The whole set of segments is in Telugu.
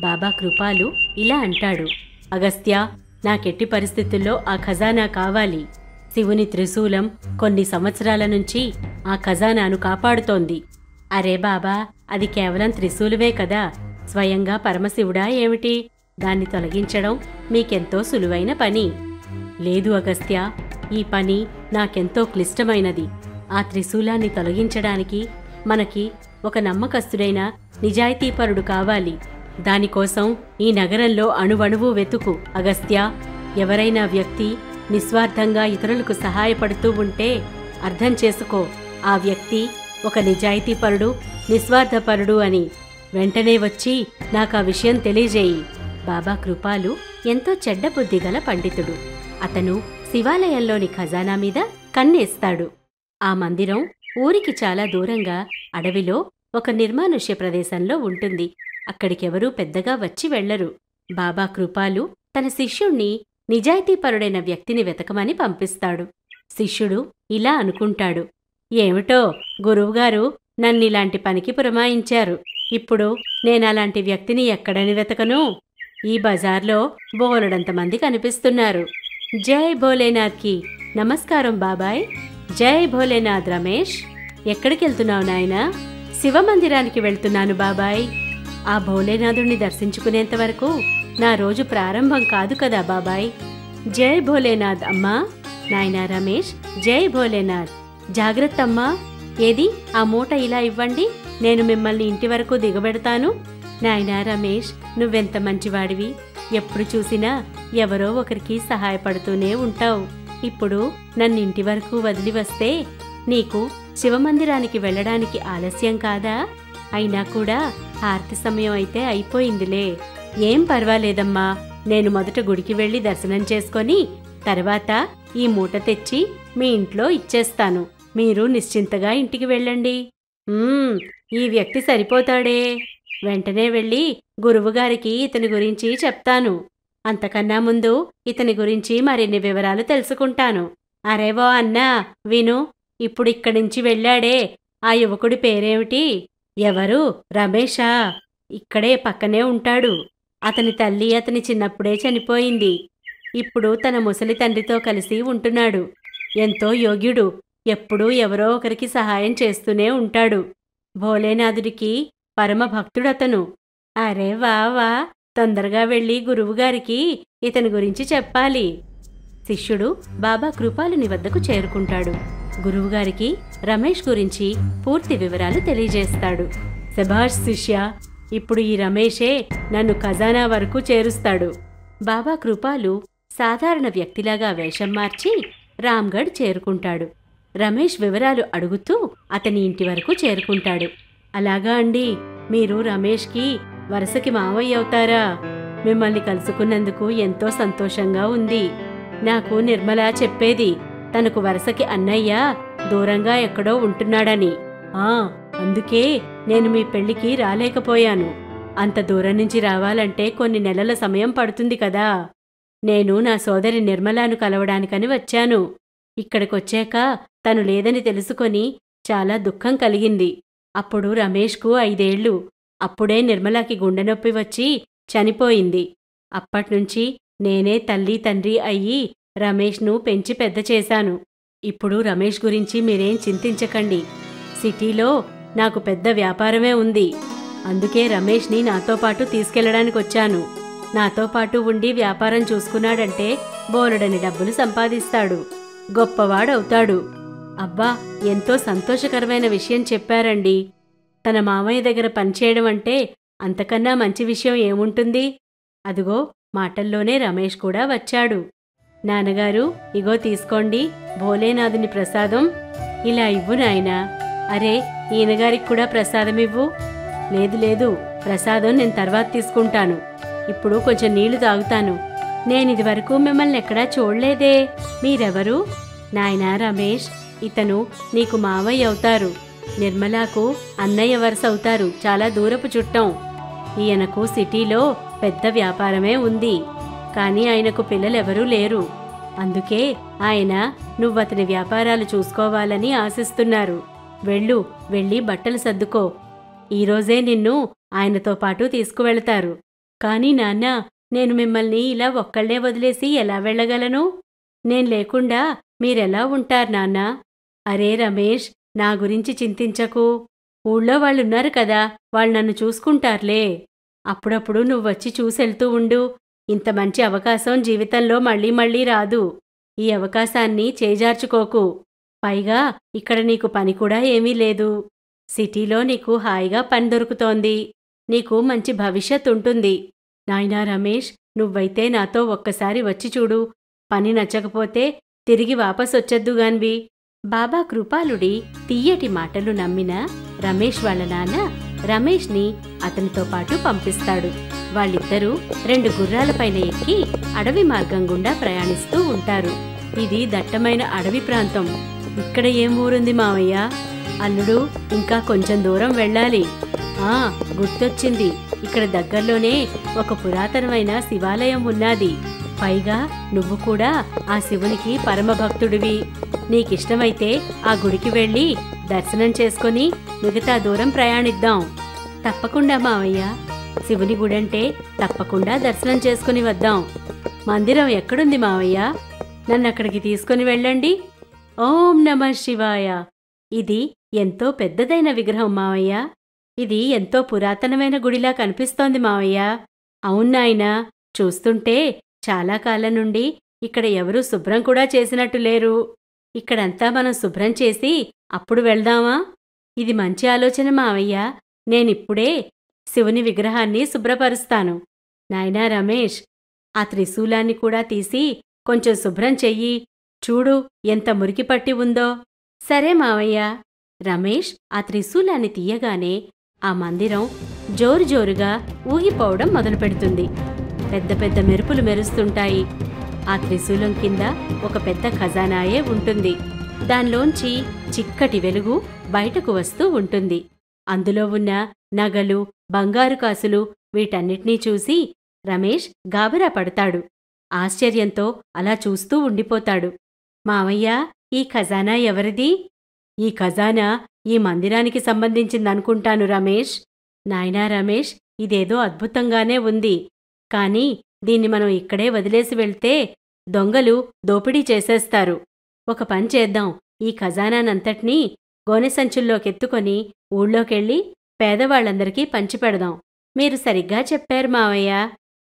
బాబా కృపాలు ఇలా అంటాడు, అగస్త్య, నాకెట్టి పరిస్థితుల్లో ఆ ఖజానా కావాలి. శివుని త్రిశూలం కొన్ని సంవత్సరాల నుంచి ఆ ఖజానాను కాపాడుతోంది. అరే బాబా, అది కేవలం త్రిశూలమే కదా, స్వయంగా పరమశివుడా ఏమిటి? దాన్ని తొలగించడం మీకెంతో సులువైన పని. లేదు అగస్త్య, ఈ పని నాకెంతో క్లిష్టమైనది. ఆ త్రిశూలాన్ని తొలగించడానికి మనకి ఒక నమ్మకస్తుడైన నిజాయితీపరుడు కావాలి. దానికోసం ఈ నగరంలో అణువణువు వెతుకు అగస్త్య. ఎవరైనా వ్యక్తి నిస్వార్థంగా ఇతరులకు సహాయపడుతూ ఉంటే అర్థం చేసుకో, ఆ వ్యక్తి ఒక నిజాయితీపరుడు, నిస్వార్థపరుడు అని. వెంటనే వచ్చి నాకా విషయం తెలియజేయి. బాబా కృపాలు ఎంతో చెడ్డ బుద్ధి గల పండితుడు. అతను శివాలయంలోని ఖజానా మీద కన్నేస్తాడు. ఆ మందిరం ఊరికి చాలా దూరంగా అడవిలో ఒక నిర్మానుష్య ప్రదేశంలో ఉంటుంది. అక్కడికెవరూ పెద్దగా వచ్చి వెళ్లరు. బాబా కృపాలు తన శిష్యుణ్ణి నిజాయితీపరుడైన వ్యక్తిని వెతకమని పంపిస్తాడు. శిష్యుడు ఇలా అనుకుంటాడు, ఏమిటో గురువుగారు నన్నిలాంటి పనికి పురమాయించారు. ఇప్పుడు నేనలాంటి వ్యక్తిని ఎక్కడని వెతకను? ఈ బజార్లో బోలెడంతమంది కనిపిస్తున్నారు. జై భోలేనాథ్కి నమస్కారం బాబాయ్. జై భోలేనాథ్. రమేష్, ఎక్కడికెళ్తున్నావు నాయనా? శివమందిరానికి వెళ్తున్నాను బాబాయ్. ఆ భోలేనాథుణ్ణి దర్శించుకునేంత వరకు నా రోజు ప్రారంభం కాదు కదా బాబాయ్. జై భోలేనాథ్ అమ్మా. నాయనా రమేష్, జై భోలేనాథ్. జాగ్రత్త అమ్మా. ఏది ఆ మూట ఇలా ఇవ్వండి, నేను మిమ్మల్ని ఇంటి వరకు దిగబెడతాను. నాయనా రమేష్, నువ్వెంత మంచివాడివి. ఎప్పుడు చూసినా ఎవరో ఒకరికి సహాయపడుతూనే ఉంటావు. ఇప్పుడు నన్నింటి వరకు వదిలి వస్తే నీకు శివమందిరానికి వెళ్ళడానికి ఆలస్యం కాదా? అయినా కూడా హారతి సమయం అయితే అయిపోయిందిలే. ఏం పర్వాలేదమ్మా, నేను మొదట గుడికి వెళ్ళి దర్శనం చేసుకొని తర్వాత ఈ మూట తెచ్చి మీ ఇంట్లో ఇచ్చేస్తాను. మీరు నిశ్చింతగా ఇంటికి వెళ్ళండి. ఈ వ్యక్తి సరిపోతాడే. వెంటనే వెళ్ళి గురువుగారికి ఇతని గురించి చెప్తాను. అంతకన్నా ముందు ఇతని గురించి మరిన్ని వివరాలు తెలుసుకుంటాను. అరేవో అన్నా విను, ఇప్పుడిక్కడి వెళ్ళాడే ఆ యువకుడి పేరేమిటి? ఎవరు? రమేషా? ఇక్కడే పక్కనే ఉంటాడు. అతని తల్లి అతని చిన్నప్పుడే చనిపోయింది. ఇప్పుడు తన ముసలి తండ్రితో కలిసి ఉంటున్నాడు. ఎంతో యోగ్యుడు. ఎప్పుడూ ఎవరో ఒకరికి సహాయం చేస్తూనే ఉంటాడు. భోలేనాథుడికి పరమ భక్తుడతను. అరే వా, తొందరగా వెళ్ళి గురువుగారికి ఇతని గురించి చెప్పాలి. శిష్యుడు బాబా కృపాలుని వద్దకు చేరుకుంటాడు. గురువుగారికి రమేష్ గురించి పూర్తి వివరాలు తెలియజేస్తాడు. శభాష్ శిష్య, ఇప్పుడు ఈ రమేషే నన్ను ఖజానా వరకు చేరుస్తాడు. బాబా కృపాలు సాధారణ వ్యక్తిలాగా వేషం మార్చి రామ్గఢ్ చేరుకుంటాడు. రమేష్ వివరాలు అడుగుతూ అతని ఇంటి వరకు చేరుకుంటాడు. అలాగా అండి, మీరు రమేష్కి వరుసకి మావయ్య అవుతారా? మిమ్మల్ని కలుసుకున్నందుకు ఎంతో సంతోషంగా ఉంది. నాకు నిర్మల చెప్పేది, తనకు వరుసకి అన్నయ్య దూరంగా ఎక్కడో ఉంటున్నాడని. అందుకే నేను మీ పెళ్లికి రాలేకపోయాను. అంత దూరం నుంచి రావాలంటే కొన్ని నెలల సమయం పడుతుంది కదా. నేను నా సోదరి నిర్మలాను కలవడానికని వచ్చాను. ఇక్కడికొచ్చాక తను లేదని తెలుసుకొని చాలా దుఃఖం కలిగింది. అప్పుడు రమేష్కు 5 ఏళ్లు. అప్పుడే నిర్మలాకి గుండె నొప్పి వచ్చి చనిపోయింది. అప్పట్నుంచి నేనే తల్లి తండ్రి అయ్యి రమేష్ను పెంచి పెద్ద చేశాను. ఇప్పుడు రమేష్ గురించి మీరేం చింతించకండి. సిటీలో నాకు పెద్ద వ్యాపారమే ఉంది. అందుకే రమేష్ని నాతో పాటు తీసుకెళ్లడానికొచ్చాను. నాతో పాటు ఉండి వ్యాపారం చూసుకున్నాడంటే బోలెడని డబ్బులు సంపాదిస్తాడు. గొప్పవాడవుతాడు. అబ్బా, ఎంతో సంతోషకరమైన విషయం చెప్పారండి. తన మామయ్య దగ్గర పనిచేయడం అంటే అంతకన్నా మంచి విషయం ఏముంటుంది? అదిగో మాటల్లోనే రమేష్ కూడా వచ్చాడు. నాన్నగారు, ఇగో తీసుకోండి భోలేనాథుని ప్రసాదం. ఇలా ఇవ్వు నాయనా. అరే, ఈయనగారికి కూడా ప్రసాదం ఇవ్వు. లేదు, ప్రసాదం నేను తర్వాత తీసుకుంటాను. ఇప్పుడు కొంచెం నీళ్లు తాగుతాను. నేనిది వరకు మిమ్మల్ని ఎక్కడా చూడలేదే. మీరెవరు? నాయనా రమేష్, ఇతను నీకు మావయ్య అవుతారు. నిర్మలాకు అన్నయ్య వరుస అవుతారు. చాలా దూరపు చుట్టం. ఈయనకు సిటీలో పెద్ద వ్యాపారమే ఉంది. కాని ఆయనకు పిల్లలెవరూ లేరు. అందుకే ఆయన నువ్వతని వ్యాపారాలు చూసుకోవాలని ఆశిస్తున్నారు. వెళ్ళి బట్టలు సర్దుకో. ఈరోజే నిన్ను ఆయనతో పాటు తీసుకువెళతారు. కానీ నాన్నా, నేను మిమ్మల్ని ఇలా ఒక్కళ్ళే వదిలేసి ఎలా వెళ్ళగలను? నేను లేకుండా మీరెలా ఉంటారు నాన్నా? అరే రమేష్, నా గురించి చింతించకు. ఊళ్ళో వాళ్ళున్నారు కదా, వాళ్ళు నన్ను చూసుకుంటారులే. అప్పుడప్పుడు నువ్వొచ్చి చూసెళ్తూ ఉండు. ఇంత మంచి అవకాశం జీవితంలో మళ్ళీ మళ్ళీ రాదు. ఈ అవకాశాన్ని చేజార్చుకోకు. పైగా ఇక్కడ నీకు పని కూడా ఏమీ లేదు. సిటీలో నీకు హాయిగా పని దొరుకుతోంది. నీకు మంచి భవిష్యత్ ఉంటుంది. నాయనా రమేష్, నువ్వైతే నాతో ఒక్కసారి వచ్చి చూడు. పని నచ్చకపోతే తిరిగి వాపసొచ్చెద్దుగాన్వి. బాబా కృపాలుడి తియ్యటి మాటలు నమ్మిన రమేష్ వాళ్ళ నాన్న రమేష్ని అతనితో పాటు పంపిస్తాడు. వాళ్ళిద్దరూ 2 గుర్రాలపైన ఎక్కి అడవి మార్గం గుండా ప్రయాణిస్తూ ఉంటారు. ఇది దట్టమైన అడవి ప్రాంతం. ఇక్కడ ఏం ఊరుంది మావయ్య? అల్లుడు, ఇంకా కొంచెం దూరం వెళ్ళాలి. గుర్తొచ్చింది. ఇక్కడ దగ్గర్లోనే ఒక పురాతనమైన శివాలయం ఉన్నాది. పైగా నువ్వు కూడా ఆ శివునికి పరమభక్తుడివి. నీకిష్టమైతే ఆ గుడికి వెళ్ళి దర్శనం చేసుకుని మిగతా దూరం ప్రయాణిద్దాం. తప్పకుండా మావయ్య. శివుని గుడంటే తప్పకుండా దర్శనం చేసుకుని వద్దాం. మందిరం ఎక్కడుంది మావయ్య? నన్నక్కడికి తీసుకుని వెళ్ళండి. ఓం నమః శివాయ. ఇది ఎంతో పెద్దదైన విగ్రహం మావయ్య. ఇది ఎంతో పురాతనమైన గుడిలా కనిపిస్తోంది మావయ్య. అవునాయనా, చూస్తుంటే చాలా కాలం నుండి ఇక్కడ ఎవరూ శుభ్రం కూడా చేసినట్టు లేరు. ఇక్కడంతా మనం శుభ్రం చేసి అప్పుడు వెళ్దామా? ఇది మంచి ఆలోచన మావయ్య. నేనిప్పుడే శివుని విగ్రహాన్ని శుభ్రపరుస్తాను. నాయనా రమేష్, ఆ త్రిశూలాన్ని కూడా తీసి కొంచెం శుభ్రం చెయ్యి. చూడు ఎంత మురికి పట్టి ఉందో. సరే మావయ్య. రమేష్ ఆ త్రిశూలాన్ని తీయగానే ఆ మందిరం జోరుజోరుగా ఊగిపోవడం మొదలుపెడుతుంది. పెద్ద పెద్ద మెరుపులు మెరుస్తుంటాయి. ఆ త్రిశూలం కింద ఒక పెద్ద ఖజానాయే ఉంటుంది. దానిలోంచి చిక్కటి వెలుగు బయటకు వస్తూ ఉంటుంది. అందులో ఉన్న నగలు, బంగారు కాసులు వీటన్నిటినీ చూసి రమేష్ గాబరా పడతాడు. ఆశ్చర్యంతో అలా చూస్తూ ఉండిపోతాడు. మావయ్య, ఈ ఖజానా ఎవరిది? ఈ ఖజానా ఈ మందిరానికి సంబంధించిందనుకుంటాను రమేష్. నాయనా రమేష్, ఇదేదో అద్భుతంగానే ఉంది. కాని దీన్ని మనం ఇక్కడే వదిలేసి వెళ్తే దొంగలు దోపిడీ చేసేస్తారు. ఒక పని చేద్దాం. ఈ ఖజానానంతటినీ గోనె సంచుల్లోకెత్తుకొని ఊళ్ళోకెళ్ళి పేదవాళ్లందరికీ పంచిపెడదాం. మీరు సరిగ్గా చెప్పారు మావయ్య.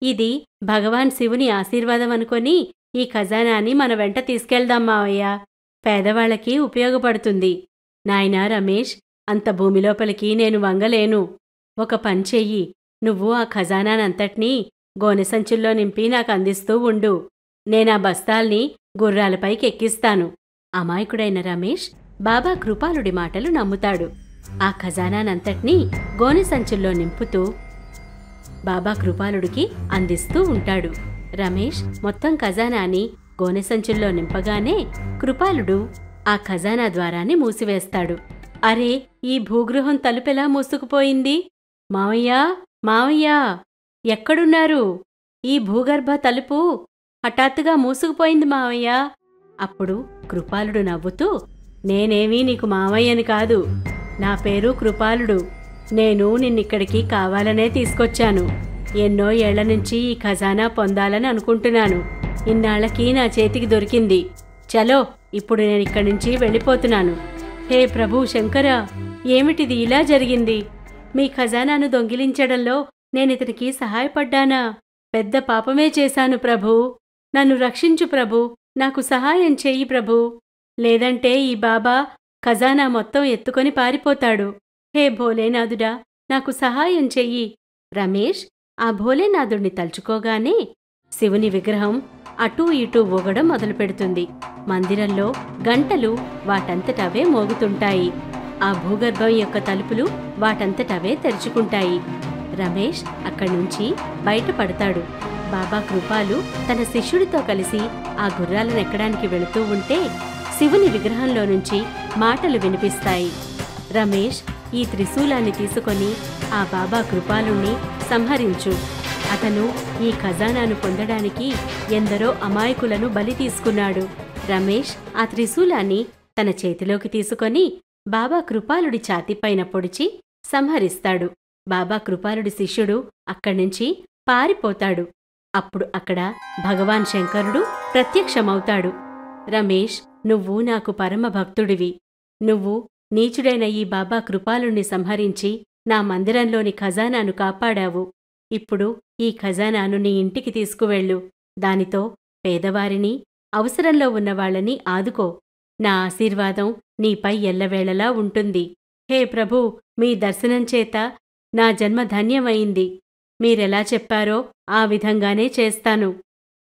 ఇది భగవాన్ శివుని ఆశీర్వాదం అనుకొని ఈ ఖజానాని మన వెంట తీసుకెళ్దాం మావయ్య. పేదవాళ్లకి ఉపయోగపడుతుంది. నాయనా రమేష్, అంత భూమిలోపలికి నేను వంగలేను. ఒక పని చెయ్యి. నువ్వు ఆ ఖజానానంతటినీ గోనె సంచుల్లో నింపి నాకందిస్తూ ఉండు. నేనా బస్తాల్ని గుర్రాలపైకెక్కిస్తాను. అమాయకుడైన రమేష్ బాబా కృపాలుడి మాటలు నమ్ముతాడు. ఆ ఖజానానంతటినీ గోనె సంచుల్లో నింపుతూ బాబా కృపాలుడికి అందిస్తూ ఉంటాడు. రమేష్ మొత్తం ఖజానాని గోనె సంచుల్లో నింపగానే కృపాలుడు ఆ ఖజానా ద్వారాన్ని మూసివేస్తాడు. అరే, ఈ భూగృహం తలుపెలా మూసుకుపోయింది? మావయ్యా, మావయ్యా, ఎక్కడున్నారు? ఈ భూగర్భ తలుపు హఠాత్తుగా మూసుకుపోయింది మావయ్యా. అప్పుడు కృపాలుడు నవ్వుతూ, నేనేమీ నీకు మావయ్యని కాదు. నా పేరు కృపాలుడు. నేను నిన్నిక్కడికి కావాలనే తీసుకొచ్చాను. ఎన్నో ఏళ్లనుంచి ఈ ఖజానా పొందాలని అనుకుంటున్నాను. ఇన్నాళ్లకి నా చేతికి దొరికింది. చలో, ఇప్పుడు నేనిక్కడి నుంచి వెళ్ళిపోతున్నాను. హే ప్రభు శంకరా, ఏమిటిది ఇలా జరిగింది? మీ ఖజానాను దొంగిలించడంలో నేనితనికి సహాయపడ్డానా? పెద్ద పాపమే చేశాను ప్రభూ. నన్ను రక్షించు ప్రభూ. నాకు సహాయం చెయ్యి ప్రభూ. లేదంటే ఈ బాబా ఖజానా మొత్తం ఎత్తుకొని పారిపోతాడు. హే భోలేనాథుడా, నాకు సహాయం చెయ్యి. రమేష్ ఆ భోలేనాథుణ్ణి తలుచుకోగానే శివుని విగ్రహం అటూ ఇటూ ఊగడం మొదలుపెడుతుంది. మందిరంలో గంటలు వాటంతటవే మోగుతుంటాయి. ఆ భూగర్భం యొక్క తలుపులు వాటంతటవే తెరుచుకుంటాయి. రమేష్ అక్కడ్నుంచి బయటపడతాడు. బాబా కృపాలు తన శిష్యుడితో కలిసి ఆ గుర్రాలనెక్కడానికి వెళుతూ ఉంటే శివుని విగ్రహంలో నుంచి మాటలు వినిపిస్తాయి. రమేష్ ఈ త్రిశూలాన్ని తీసుకొని ఆ బాబా కృపాలుణ్ణి సంహరించు. అతను ఈ ఖజానాను పొందడానికి ఎందరో అమాయకులను బలి తీసుకున్నాడు. రమేష్ ఆ త్రిశూలాన్ని తన చేతిలోకి తీసుకొని బాబా కృపాలుడి ఛాతీపైన పొడిచి సంహరిస్తాడు. బాబా కృపాలుడి శిష్యుడు అక్కడ్నుంచి పారిపోతాడు. అప్పుడు అక్కడ భగవాన్ శంకరుడు ప్రత్యక్షమవుతాడు. రమేష్, నువ్వు నాకు పరమ భక్తుడివి. నువ్వు నీచుడైన ఈ బాబా కృపాలుణ్ణి సంహరించి నా మందిరంలోని ఖజానాను కాపాడావు. ఇప్పుడు ఈ ఖజానాను నీ ఇంటికి తీసుకువెళ్ళు. దానితో పేదవారిని, అవసరంలో ఉన్నవాళ్లని ఆదుకో. నా ఆశీర్వాదం నీపై ఎల్లవేళలా ఉంటుంది. హే ప్రభూ, మీ దర్శనం చేత నా జన్మ ధన్యమైంది. మీరెలా చెప్పారో ఆ విధంగానే చేస్తాను.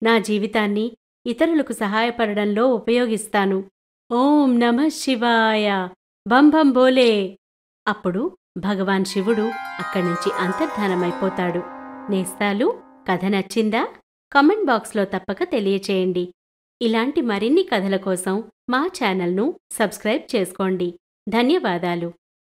నా జీవితాన్ని ఇతరులకు సహాయపడడంలో ఉపయోగిస్తాను. ఓం నమః శివాయ. బం బం బోలే. అప్పుడు భగవాన్ శివుడు అక్కడ్నుంచి అంతర్ధానమైపోతాడు. నేస్తాలు, కథ నచ్చిందా? కామెంట్ బాక్స్లో తప్పక తెలియచేయండి. ఇలాంటి మరిన్ని కథల కోసం మా ఛానల్ను సబ్స్క్రైబ్ చేసుకోండి. ధన్యవాదాలు.